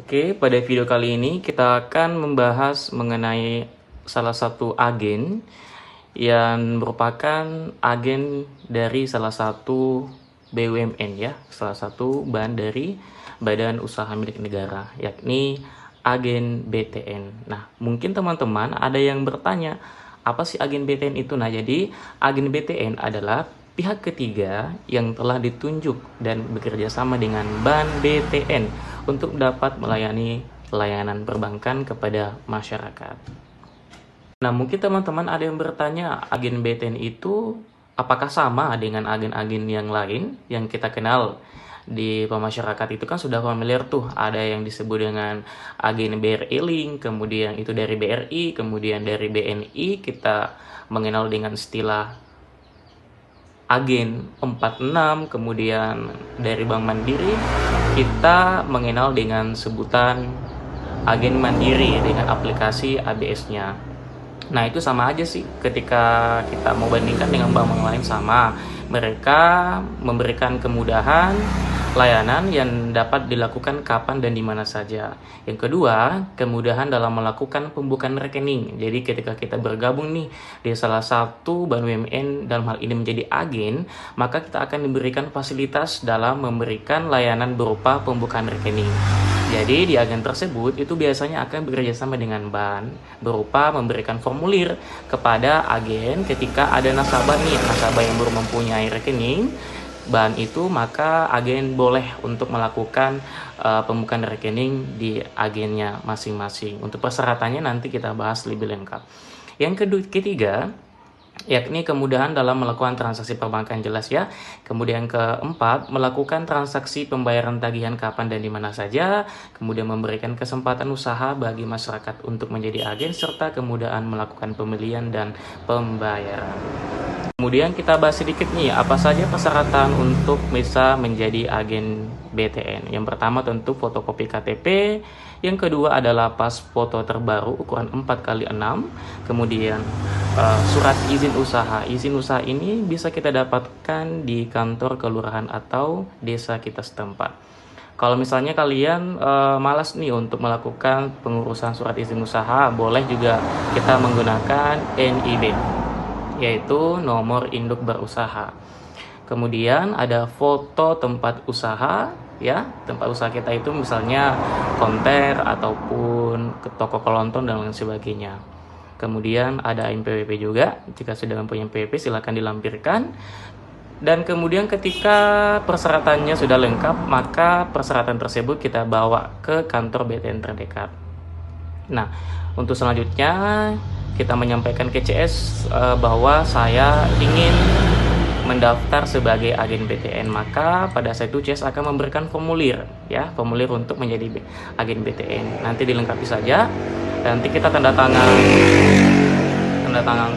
Oke, pada video kali ini kita akan membahas mengenai salah satu agen yang merupakan agen dari salah satu BUMN ya, salah satu bahan dari Badan Usaha Milik Negara, yakni agen BTN. Nah, mungkin teman-teman ada yang bertanya, apa sih agen BTN itu? Nah, jadi agen BTN adalah pihak ketiga yang telah ditunjuk dan bekerja sama dengan Bank BTN untuk dapat melayani layanan perbankan kepada masyarakat. Nah, mungkin teman-teman ada yang bertanya, agen BTN itu apakah sama dengan agen-agen yang lain yang kita kenal di pemasyarakat? Itu kan sudah familiar tuh, ada yang disebut dengan agen BRI Link, kemudian itu dari BRI, kemudian dari BNI kita mengenal dengan istilah agen 46, kemudian dari Bank Mandiri kita mengenal dengan sebutan agen Mandiri dengan aplikasi ABS-nya. Nah, itu sama aja sih ketika kita mau bandingkan dengan bank-bank lain, sama. Mereka memberikan kemudahan layanan yang dapat dilakukan kapan dan di mana saja. Yang kedua, kemudahan dalam melakukan pembukaan rekening. Jadi ketika kita bergabung nih di salah satu bank BUMN, dalam hal ini menjadi agen, maka kita akan diberikan fasilitas dalam memberikan layanan berupa pembukaan rekening. Jadi di agen tersebut itu biasanya akan bekerja sama dengan bank berupa memberikan formulir kepada agen ketika ada nasabah yang baru mempunyai rekening bank itu, maka agen boleh untuk melakukan pembukaan rekening di agennya masing-masing. Untuk persyaratannya nanti kita bahas lebih lengkap. Yang ketiga, yakni kemudahan dalam melakukan transaksi perbankan, jelas ya. Kemudian keempat, melakukan transaksi pembayaran tagihan kapan dan di mana saja. Kemudian memberikan kesempatan usaha bagi masyarakat untuk menjadi agen, serta kemudahan melakukan pembelian dan pembayaran. Kemudian kita bahas sedikit nih, apa saja persyaratan untuk bisa menjadi agen BTN. Yang pertama tentu fotokopi KTP, yang kedua adalah pas foto terbaru ukuran 4x6, kemudian surat izin usaha. Izin usaha ini bisa kita dapatkan di kantor kelurahan atau desa kita setempat. Kalau misalnya kalian malas nih untuk melakukan pengurusan surat izin usaha, boleh juga kita menggunakan NIB, yaitu nomor induk berusaha. Kemudian ada foto tempat usaha ya, tempat usaha kita itu misalnya konter ataupun ke toko kelontong dan lain sebagainya. Kemudian ada NPWP juga, jika sudah mempunyai NPWP silakan dilampirkan. Dan kemudian ketika persyaratannya sudah lengkap, maka persyaratan tersebut kita bawa ke kantor BTN terdekat. Nah, untuk selanjutnya kita menyampaikan ke CS bahwa saya ingin mendaftar sebagai agen BTN, maka pada saat itu CS akan memberikan formulir ya, formulir untuk menjadi agen BTN. Nanti dilengkapi saja, nanti kita tanda tangan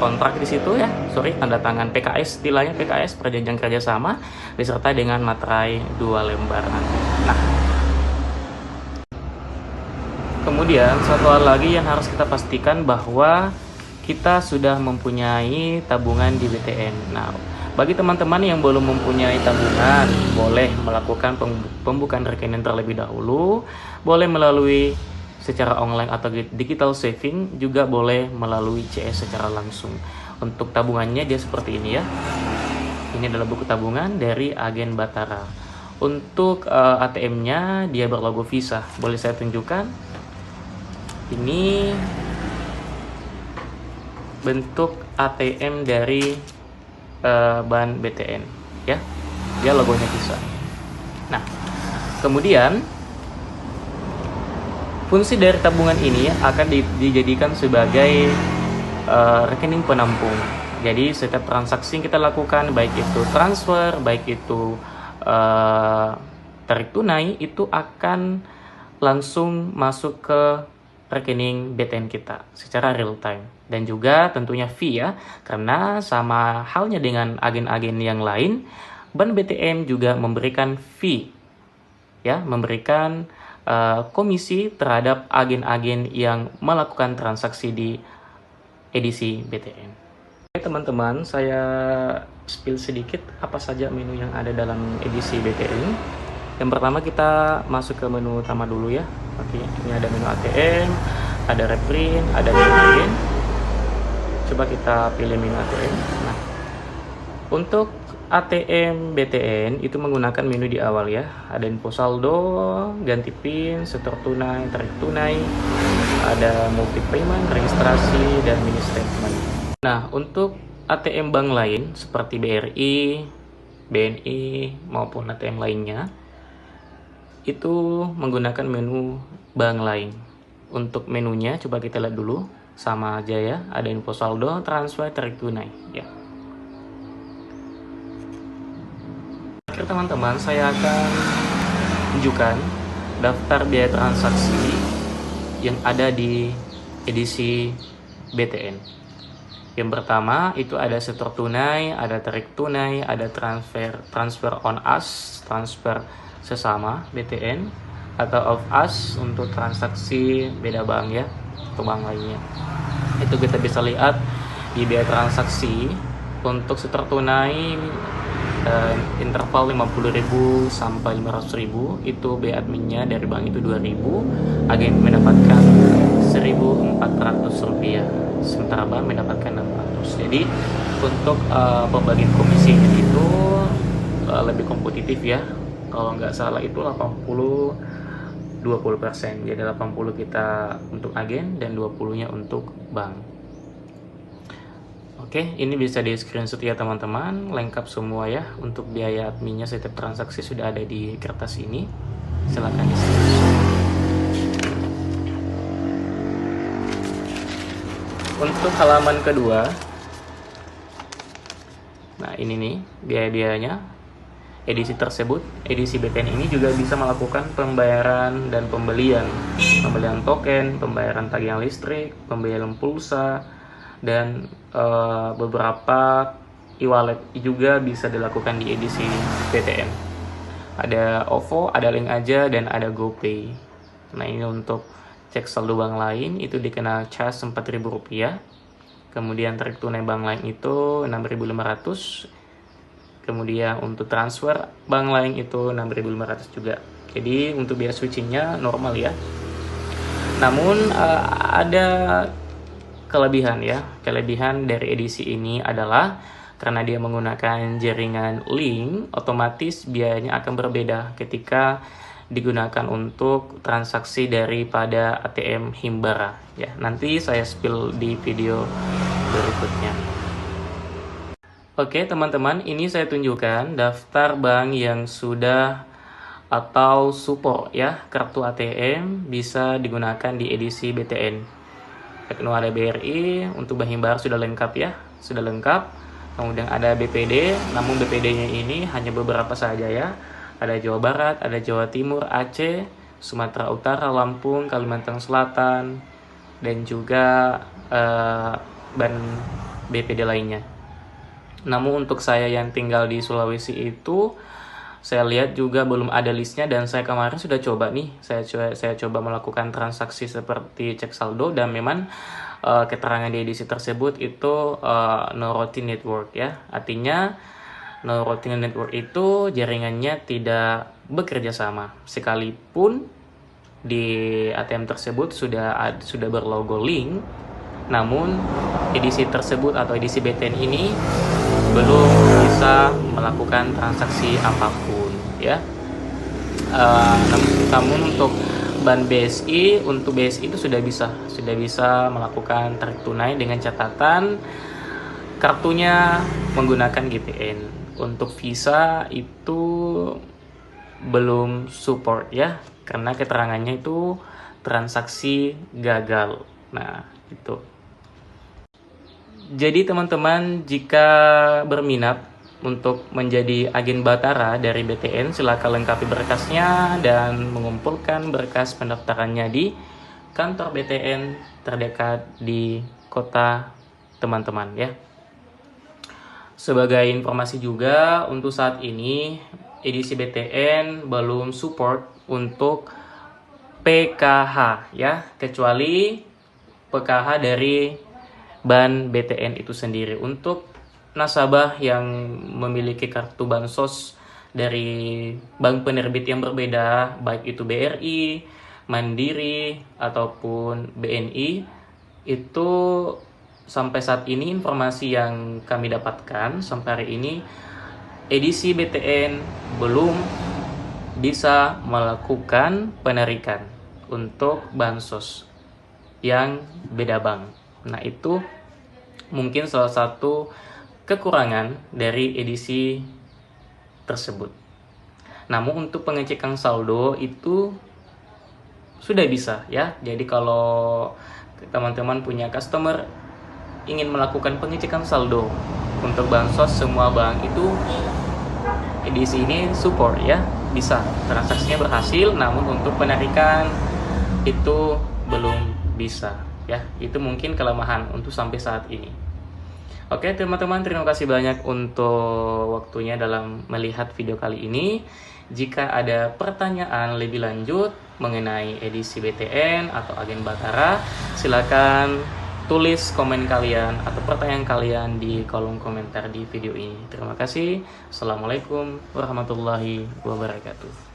kontrak di situ ya, tanda tangan PKS, istilahnya PKS, perjanjian kerjasama, disertai dengan materai 2 lembar nanti. Nah, kemudian satu hal lagi yang harus kita pastikan bahwa kita sudah mempunyai tabungan di BTN. Nah, bagi teman-teman yang belum mempunyai tabungan, boleh melakukan pembukaan rekening terlebih dahulu, boleh melalui secara online atau digital saving, juga boleh melalui CS secara langsung. Untuk tabungannya dia seperti ini ya. Ini adalah buku tabungan dari agen Batara. Untuk ATM-nya dia berlogo Visa. Boleh saya tunjukkan? Ini bentuk ATM dari bank BTN ya, dia logonya Visa. Nah, kemudian fungsi dari tabungan ini akan dijadikan sebagai rekening penampung. Jadi setiap transaksi yang kita lakukan, baik itu transfer, baik itu tarik tunai, itu akan langsung masuk ke rekening BTN kita secara real time. Dan juga tentunya fee ya, karena sama halnya dengan agen-agen yang lain, Bank BTN juga memberikan fee ya, memberikan komisi terhadap agen-agen yang melakukan transaksi di edisi BTN. Oke teman-teman, saya spill sedikit apa saja menu yang ada dalam edisi BTN. Yang pertama kita masuk ke menu utama dulu ya. Oke, ini ada menu ATM, ada reprint, ada menu agen. Coba kita pilih menu ATM. Nah, untuk ATM BTN itu menggunakan menu di awal ya. Ada info saldo, ganti PIN, setor tunai, tarik tunai, ada multi payment, registrasi, dan mini statement. Nah, untuk ATM bank lain seperti BRI, BNI, maupun ATM lainnya, itu menggunakan menu bank lain. Untuk menunya coba kita lihat dulu, sama aja ya. Ada info saldo, transfer, tarik tunai ya. Oke teman-teman, saya akan tunjukkan daftar biaya transaksi yang ada di edisi BTN. Yang pertama itu ada setor tunai, ada tarik tunai, ada transfer on us, transfer sesama BTN, atau off us untuk transaksi beda bank ya, atau bank lainnya. Itu kita bisa lihat di biaya transaksi. Untuk setor tunai interval 50.000 sampai 500.000, itu biaya adminnya dari bank itu 2.000, agen mendapatkan 1.400 rupiah, sementara bank mendapatkan 600. Jadi untuk pembagian komisi itu lebih kompetitif ya. Kalau nggak salah itu 80-20%, jadi 80 kita untuk agen dan 20-nya untuk bank. Oke, ini bisa di screenshot ya teman-teman, lengkap semua ya. Untuk biaya adminnya setiap transaksi sudah ada di kertas ini, silahkan di screenshot. Untuk halaman kedua, nah ini nih biaya-biayanya. Edisi tersebut, edisi BTN ini juga bisa melakukan pembayaran dan pembelian token, pembayaran tagihan listrik, pembayaran pulsa, dan beberapa e-wallet juga bisa dilakukan di edisi BTN. Ada OVO, ada Link Aja, dan ada GoPay. Nah ini untuk cek saldo bank lain itu dikena cas Rp4.000. Kemudian tarik tunai bank lain itu 6.500. Kemudian untuk transfer bank lain itu 6.500 juga. Jadi untuk biaya switchingnya normal ya. Namun ada kelebihan ya. Kelebihan dari edisi ini adalah karena dia menggunakan jaringan link, otomatis biayanya akan berbeda ketika digunakan untuk transaksi daripada ATM Himbara ya. Nanti saya spill di video berikutnya. Oke teman-teman, ini saya tunjukkan daftar bank yang sudah atau support ya kartu ATM bisa digunakan di edisi BTN. Ada BRI, untuk Bank Himbara sudah lengkap ya, sudah lengkap. Kemudian ada BPD, namun BPD-nya ini hanya beberapa saja ya. Ada Jawa Barat, ada Jawa Timur, Aceh, Sumatera Utara, Lampung, Kalimantan Selatan, dan juga bank BPD lainnya. Namun untuk saya yang tinggal di Sulawesi itu, saya lihat juga belum ada listnya, dan saya kemarin sudah coba nih, saya coba melakukan transaksi seperti cek saldo, dan memang keterangan di edisi tersebut itu no routing network ya. Artinya no routing network itu jaringannya tidak bekerja sama, sekalipun di ATM tersebut sudah berlogo link, namun edisi tersebut atau edisi BTN ini belum bisa melakukan transaksi apapun ya. Namun untuk bank BSI, untuk BSI itu sudah bisa melakukan tarik tunai dengan catatan kartunya menggunakan GPN. Untuk Visa itu belum support ya, karena keterangannya itu transaksi gagal. Nah itu. Jadi teman-teman, jika berminat untuk menjadi agen Batara dari BTN, silakan lengkapi berkasnya dan mengumpulkan berkas pendaftarannya di kantor BTN terdekat di kota teman-teman ya. Sebagai informasi juga, untuk saat ini edisi BTN belum support untuk PKH ya, kecuali PKH dari bank BTN itu sendiri. Untuk nasabah yang memiliki kartu bansos dari bank penerbit yang berbeda, baik itu BRI, Mandiri ataupun BNI itu sampai saat ini informasi yang kami dapatkan sampai hari ini edisi BTN belum bisa melakukan penarikan untuk bansos yang beda bank. Nah, itu mungkin salah satu kekurangan dari edisi tersebut. Namun untuk pengecekan saldo itu sudah bisa ya. Jadi kalau teman-teman punya customer ingin melakukan pengecekan saldo untuk bansos semua bank itu edisi ini support ya, bisa, transaksinya berhasil, namun untuk penarikan itu belum bisa ya. Itu mungkin kelemahan untuk sampai saat ini. Oke teman-teman, terima kasih banyak untuk waktunya dalam melihat video kali ini. Jika ada pertanyaan lebih lanjut mengenai edisi BTN atau agen Batara, silakan tulis komen kalian atau pertanyaan kalian di kolom komentar di video ini. Terima kasih. Assalamualaikum warahmatullahi wabarakatuh.